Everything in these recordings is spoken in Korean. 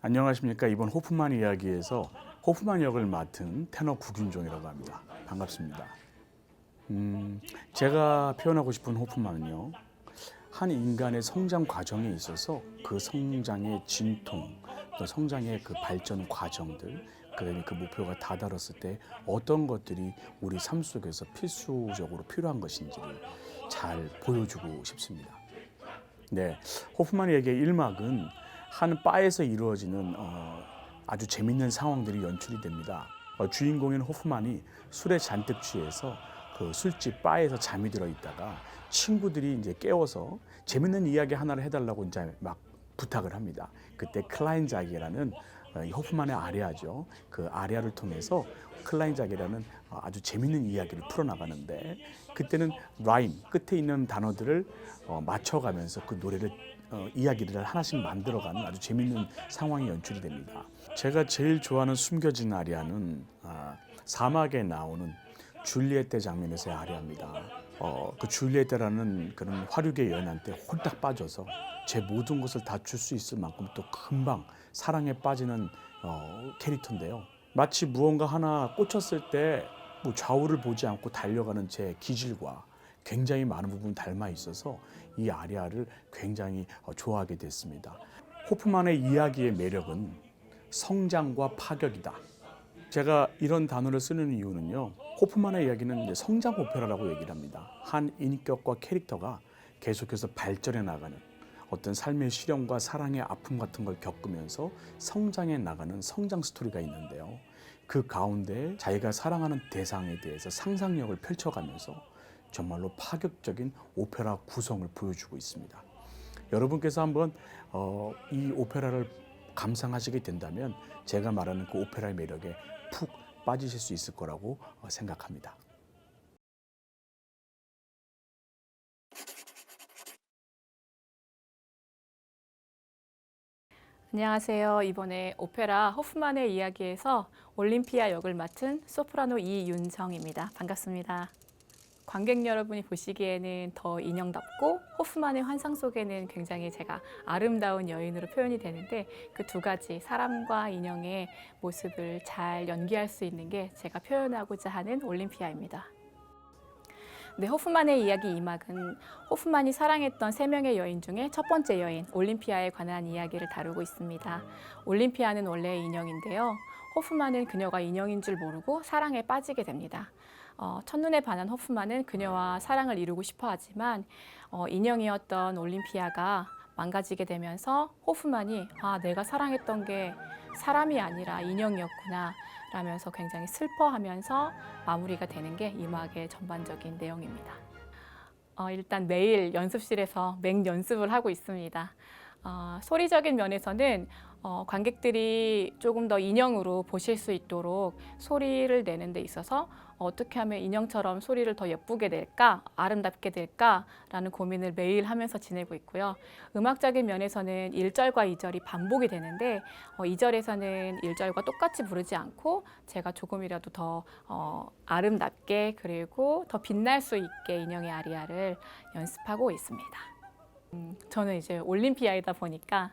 안녕하십니까. 이번 호프만 이야기에서 호프만 역을 맡은 테너 구균종이라고 합니다. 반갑습니다. 제가 표현하고 싶은 호프만은요, 한 인간의 성장 과정에 있어서 그 성장의 진통, 또 성장의 그 발전 과정들, 그다음에 그 목표가 다다랐을 때 어떤 것들이 우리 삶 속에서 필수적으로 필요한 것인지를 잘 보여주고 싶습니다. 네, 호프만의 얘기의 1막은 한 바에서 이루어지는 아주 재밌는 상황들이 연출이 됩니다. 주인공인 호프만이 술에 잔뜩 취해서 그 술집 바에서 잠이 들어 있다가 친구들이 이제 깨워서 재밌는 이야기 하나를 해달라고 이제 막 부탁을 합니다. 그때 클라인작이라는 이 호프만의 아리아죠. 그 아리아를 통해서 클라인작이라는 아주 재밌는 이야기를 풀어나가는데 그때는 라임 끝에 있는 단어들을 맞춰가면서 그 노래를 이야기를 하나씩 만들어가는 아주 재밌는 상황이 연출이 됩니다. 제가 제일 좋아하는 숨겨진 아리아는 사막에 나오는 줄리엣테 장면에서의 아리아입니다. 그 줄리엣테라는 그런 화류계 연한테 홀딱 빠져서 제 모든 것을 다 줄 수 있을 만큼 또 금방 사랑에 빠지는 캐릭터인데요. 마치 무언가 하나 꽂혔을 때 뭐 좌우를 보지 않고 달려가는 제 기질과 굉장히 많은 부분 닮아 있어서 이 아리아를 굉장히 좋아하게 됐습니다. 호프만의 이야기의 매력은 성장과 파격이다. 제가 이런 단어를 쓰는 이유는요. 호프만의 이야기는 이제 성장 오페라라고 얘기를 합니다. 한 인격과 캐릭터가 계속해서 발전해 나가는 어떤 삶의 시련과 사랑의 아픔 같은 걸 겪으면서 성장해 나가는 성장 스토리가 있는데요. 그 가운데 자기가 사랑하는 대상에 대해서 상상력을 펼쳐가면서 정말로 파격적인 오페라 구성을 보여주고 있습니다. 여러분께서 한번 이 오페라를 감상하시게 된다면 제가 말하는 그 오페라의 매력에 푹 빠지실 수 있을 거라고 생각합니다. 안녕하세요. 이번에 오페라 호프만의 이야기에서 올림피아 역을 맡은 소프라노 이윤정입니다. 반갑습니다. 관객 여러분이 보시기에는 더 인형답고 호프만의 환상 속에는 굉장히 제가 아름다운 여인으로 표현이 되는데 그 두 가지 사람과 인형의 모습을 잘 연기할 수 있는 게 제가 표현하고자 하는 올림피아입니다. 네, 호프만의 이야기 2막은 호프만이 사랑했던 3명의 여인 중에 첫 번째 여인 올림피아에 관한 이야기를 다루고 있습니다. 올림피아는 원래 인형인데요. 호프만은 그녀가 인형인 줄 모르고 사랑에 빠지게 됩니다. 첫눈에 반한 호프만은 그녀와 사랑을 이루고 싶어 하지만 인형이었던 올림피아가 망가지게 되면서 호프만이 내가 사랑했던 게 사람이 아니라 인형이었구나 라면서 굉장히 슬퍼하면서 마무리가 되는 게 이 막의 전반적인 내용입니다. 일단 매일 연습실에서 맹연습을 하고 있습니다. 소리적인 면에서는 관객들이 조금 더 인형으로 보실 수 있도록 소리를 내는 데 있어서 어떻게 하면 인형처럼 소리를 더 예쁘게 낼까, 아름답게 낼까라는 고민을 매일 하면서 지내고 있고요. 음악적인 면에서는 1절과 2절이 반복이 되는데 2절에서는 1절과 똑같이 부르지 않고 제가 조금이라도 더 아름답게 그리고 더 빛날 수 있게 인형의 아리아를 연습하고 있습니다. 저는 이제 올림피아이다 보니까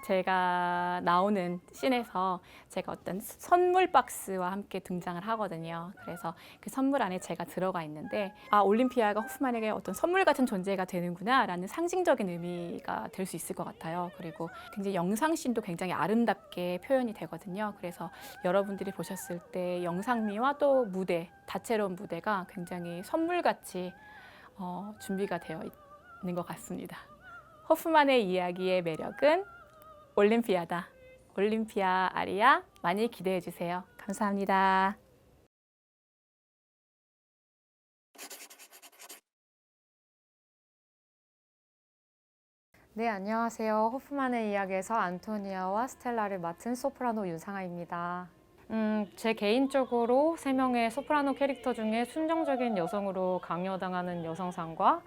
제가 나오는 씬에서 제가 어떤 선물 박스와 함께 등장을 하거든요. 그래서 그 선물 안에 제가 들어가 있는데 올림피아가 호프만에게 어떤 선물 같은 존재가 되는구나 라는 상징적인 의미가 될 수 있을 것 같아요. 그리고 굉장히 영상씬도 굉장히 아름답게 표현이 되거든요. 그래서 여러분들이 보셨을 때 영상미와 또 무대, 다채로운 무대가 굉장히 선물같이 준비가 되어 있는 것 같습니다. 호프만의 이야기의 매력은 올림피아다. 올림피아 아리아 많이 기대해 주세요. 감사합니다. 네, 안녕하세요. 호프만의 이야기에서 안토니아와 스텔라를 맡은 소프라노 윤상아입니다. 제 개인적으로 3명의 소프라노 캐릭터 중에 순정적인 여성으로 강요당하는 여성상과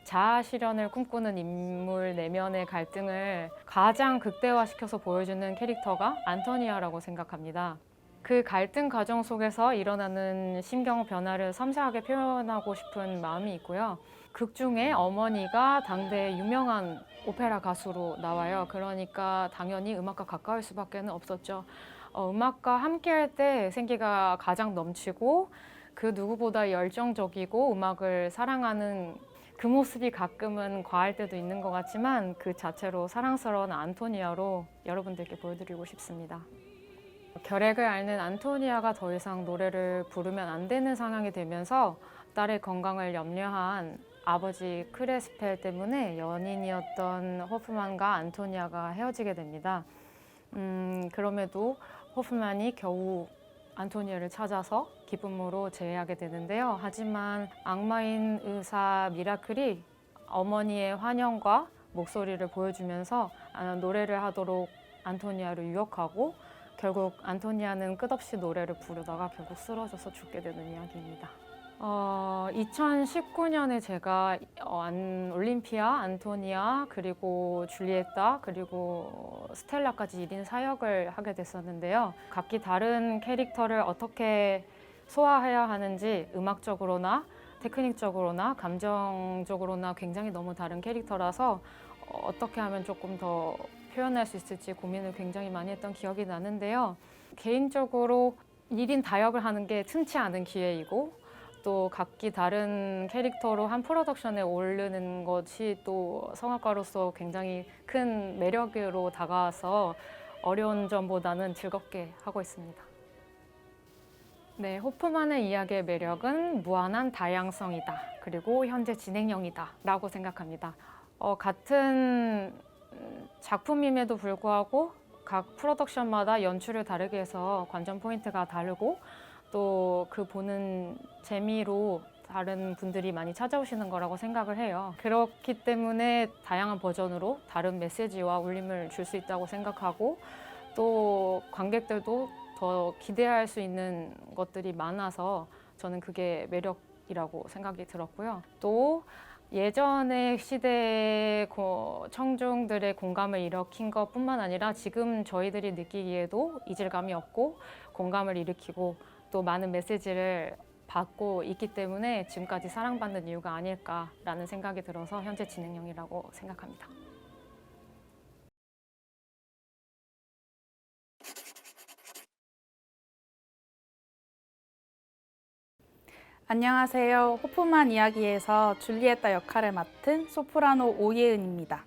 자아 실현을 꿈꾸는 인물 내면의 갈등을 가장 극대화시켜서 보여주는 캐릭터가 안토니아라고 생각합니다. 그 갈등 과정 속에서 일어나는 심경 변화를 섬세하게 표현하고 싶은 마음이 있고요. 극 중에 어머니가 당대의 유명한 오페라 가수로 나와요. 그러니까 당연히 음악과 가까울 수밖에 없었죠. 음악과 함께할 때 생기가 가장 넘치고 그 누구보다 열정적이고 음악을 사랑하는 그 모습이 가끔은 과할 때도 있는 것 같지만 그 자체로 사랑스러운 안토니아로 여러분들께 보여드리고 싶습니다. 결핵을 앓는 안토니아가 더 이상 노래를 부르면 안 되는 상황이 되면서 딸의 건강을 염려한 아버지 크레스펠 때문에 연인이었던 호프만과 안토니아가 헤어지게 됩니다. 그럼에도 호프만이 겨우 안토니아를 찾아서 기쁨으로 재회하게 되는데요. 하지만 악마인 의사 미라클이 어머니의 환영과 목소리를 보여주면서 노래를 하도록 안토니아를 유혹하고 결국 안토니아는 끝없이 노래를 부르다가 결국 쓰러져서 죽게 되는 이야기입니다. 2019년에 제가 올림피아, 안토니아, 그리고 줄리에타, 그리고 스텔라까지 1인 사역을 하게 됐었는데요. 각기 다른 캐릭터를 어떻게 소화해야 하는지 음악적으로나 테크닉적으로나 감정적으로나 굉장히 너무 다른 캐릭터라서 어떻게 하면 조금 더 표현할 수 있을지 고민을 굉장히 많이 했던 기억이 나는데요. 개인적으로 1인 다역을 하는 게 흔치 않은 기회이고 또 각기 다른 캐릭터로 한 프로덕션에 오르는 것이 또 성악가로서 굉장히 큰 매력으로 다가와서 어려운 점보다는 즐겁게 하고 있습니다. 네, 호프만의 이야기의 매력은 무한한 다양성이다. 그리고 현재 진행형이다 라고 생각합니다. 같은 작품임에도 불구하고 각 프로덕션마다 연출을 다르게 해서 관전 포인트가 다르고 또 그 보는 재미로 다른 분들이 많이 찾아오시는 거라고 생각을 해요. 그렇기 때문에 다양한 버전으로 다른 메시지와 울림을 줄 수 있다고 생각하고 또 관객들도 더 기대할 수 있는 것들이 많아서 저는 그게 매력이라고 생각이 들었고요. 또 예전의 시대의 청중들의 공감을 일으킨 것뿐만 아니라 지금 저희들이 느끼기에도 이질감이 없고 공감을 일으키고 또 많은 메시지를 받고 있기 때문에 지금까지 사랑받는 이유가 아닐까라는 생각이 들어서 현재 진행형이라고 생각합니다. 안녕하세요. 호프만 이야기에서 줄리에타 역할을 맡은 소프라노 오예은입니다.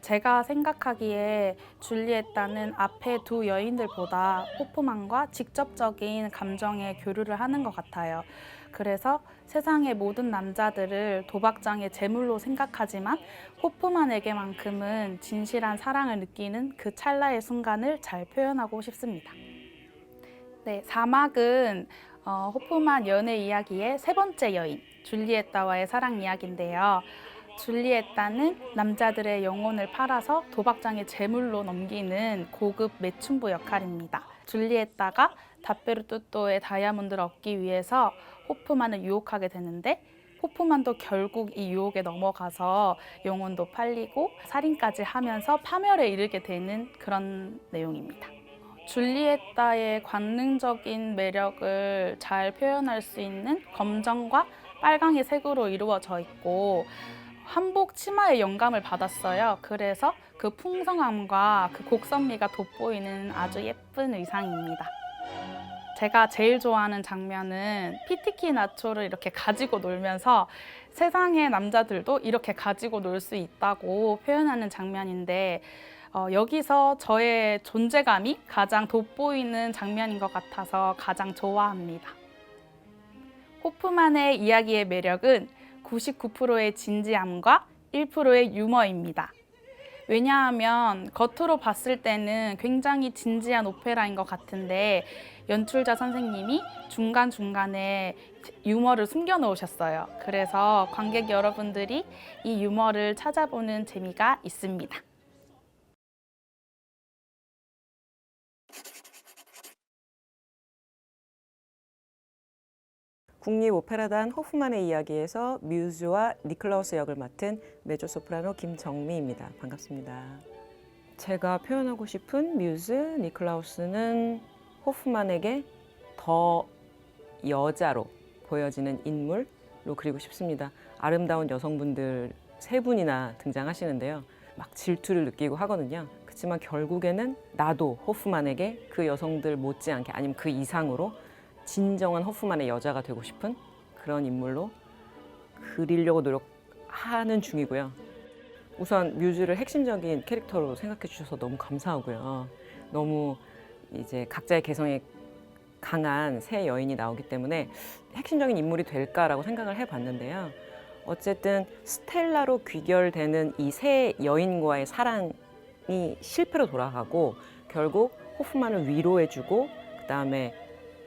제가 생각하기에 줄리에타는 앞에 두 여인들보다 호프만과 직접적인 감정의 교류를 하는 것 같아요. 그래서 세상의 모든 남자들을 도박장의 제물로 생각하지만 호프만에게만큼은 진실한 사랑을 느끼는 그 찰나의 순간을 잘 표현하고 싶습니다. 네, 사막은 호프만 연애 이야기의 세 번째 여인, 줄리에타와의 사랑 이야기인데요. 줄리에타는 남자들의 영혼을 팔아서 도박장의 제물로 넘기는 고급 매춘부 역할입니다. 줄리에타가 다페르투토의 다이아몬드를 얻기 위해서 호프만을 유혹하게 되는데 호프만도 결국 이 유혹에 넘어가서 영혼도 팔리고 살인까지 하면서 파멸에 이르게 되는 그런 내용입니다. 줄리에타의 관능적인 매력을 잘 표현할 수 있는 검정과 빨강의 색으로 이루어져 있고 한복 치마에 영감을 받았어요. 그래서 그 풍성함과 그 곡선미가 돋보이는 아주 예쁜 의상입니다. 제가 제일 좋아하는 장면은 피티키 나초를 이렇게 가지고 놀면서 세상의 남자들도 이렇게 가지고 놀 수 있다고 표현하는 장면인데 여기서 저의 존재감이 가장 돋보이는 장면인 것 같아서 가장 좋아합니다. 호프만의 이야기의 매력은 99%의 진지함과 1%의 유머입니다. 왜냐하면 겉으로 봤을 때는 굉장히 진지한 오페라인 것 같은데 연출자 선생님이 중간중간에 유머를 숨겨놓으셨어요. 그래서 관객 여러분들이 이 유머를 찾아보는 재미가 있습니다. 국립오페라단 호프만의 이야기에서 뮤즈와 니클라우스 역을 맡은 메조소프라노 김정미입니다. 반갑습니다. 제가 표현하고 싶은 뮤즈, 니클라우스는 호프만에게 더 여자로 보여지는 인물로 그리고 싶습니다. 아름다운 여성분들 3분이나 등장하시는데요. 막 질투를 느끼고 하거든요. 그렇지만 결국에는 나도 호프만에게 그 여성들 못지않게 아니면 그 이상으로 진정한 호프만의 여자가 되고 싶은 그런 인물로 그리려고 노력하는 중이고요. 우선 뮤즈를 핵심적인 캐릭터로 생각해 주셔서 너무 감사하고요. 너무 이제 각자의 개성에 강한 새 여인이 나오기 때문에 핵심적인 인물이 될까라고 생각을 해봤는데요. 어쨌든 스텔라로 귀결되는 이 새 여인과의 사랑이 실패로 돌아가고 결국 호프만을 위로해주고 그다음에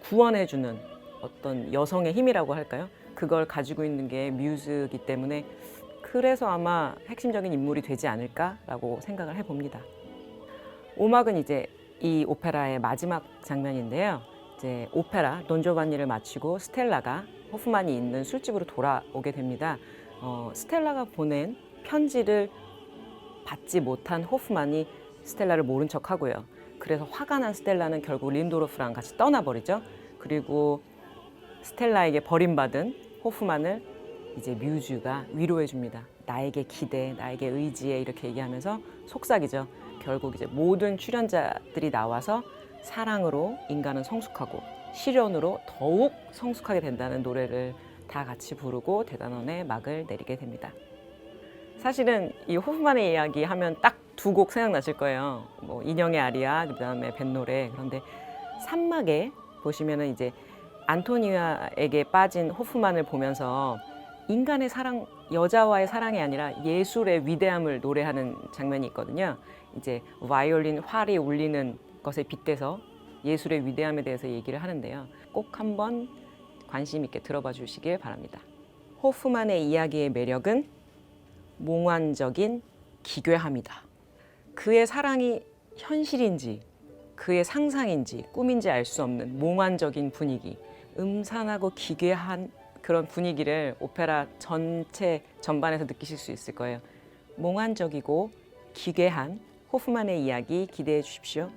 구원해주는 어떤 여성의 힘이라고 할까요? 그걸 가지고 있는 게 뮤즈이기 때문에 그래서 아마 핵심적인 인물이 되지 않을까라고 생각을 해봅니다. 오막은 이제 이 오페라의 마지막 장면인데요. 이제 오페라 돈조반니를 마치고 스텔라가 호프만이 있는 술집으로 돌아오게 됩니다. 스텔라가 보낸 편지를 받지 못한 호프만이 스텔라를 모른 척하고요. 그래서 화가 난 스텔라는 결국 린도르프랑 같이 떠나버리죠. 그리고 스텔라에게 버림받은 호프만을 이제 뮤즈가 위로해 줍니다. 나에게 기대, 나에게 의지해 이렇게 얘기하면서 속삭이죠. 결국 이제 모든 출연자들이 나와서 사랑으로 인간은 성숙하고 시련으로 더욱 성숙하게 된다는 노래를 다 같이 부르고 대단원의 막을 내리게 됩니다. 사실은 이 호프만의 이야기 하면 딱 2곡 생각나실 거예요. 뭐 인형의 아리아, 그다음에 뱃노래. 그런데 3막에 보시면은 이제 안토니아에게 빠진 호프만을 보면서 인간의 사랑, 여자와의 사랑이 아니라 예술의 위대함을 노래하는 장면이 있거든요. 이제 바이올린 활이 울리는 것에 빗대서 예술의 위대함에 대해서 얘기를 하는데요. 꼭 한번 관심 있게 들어봐 주시길 바랍니다. 호프만의 이야기의 매력은 몽환적인 기괴함이다. 그의 사랑이 현실인지 그의 상상인지 꿈인지 알 수 없는 몽환적인 분위기, 음산하고 기괴한 그런 분위기를 오페라 전체 전반에서 느끼실 수 있을 거예요. 몽환적이고 기괴한 호프만의 이야기 기대해 주십시오.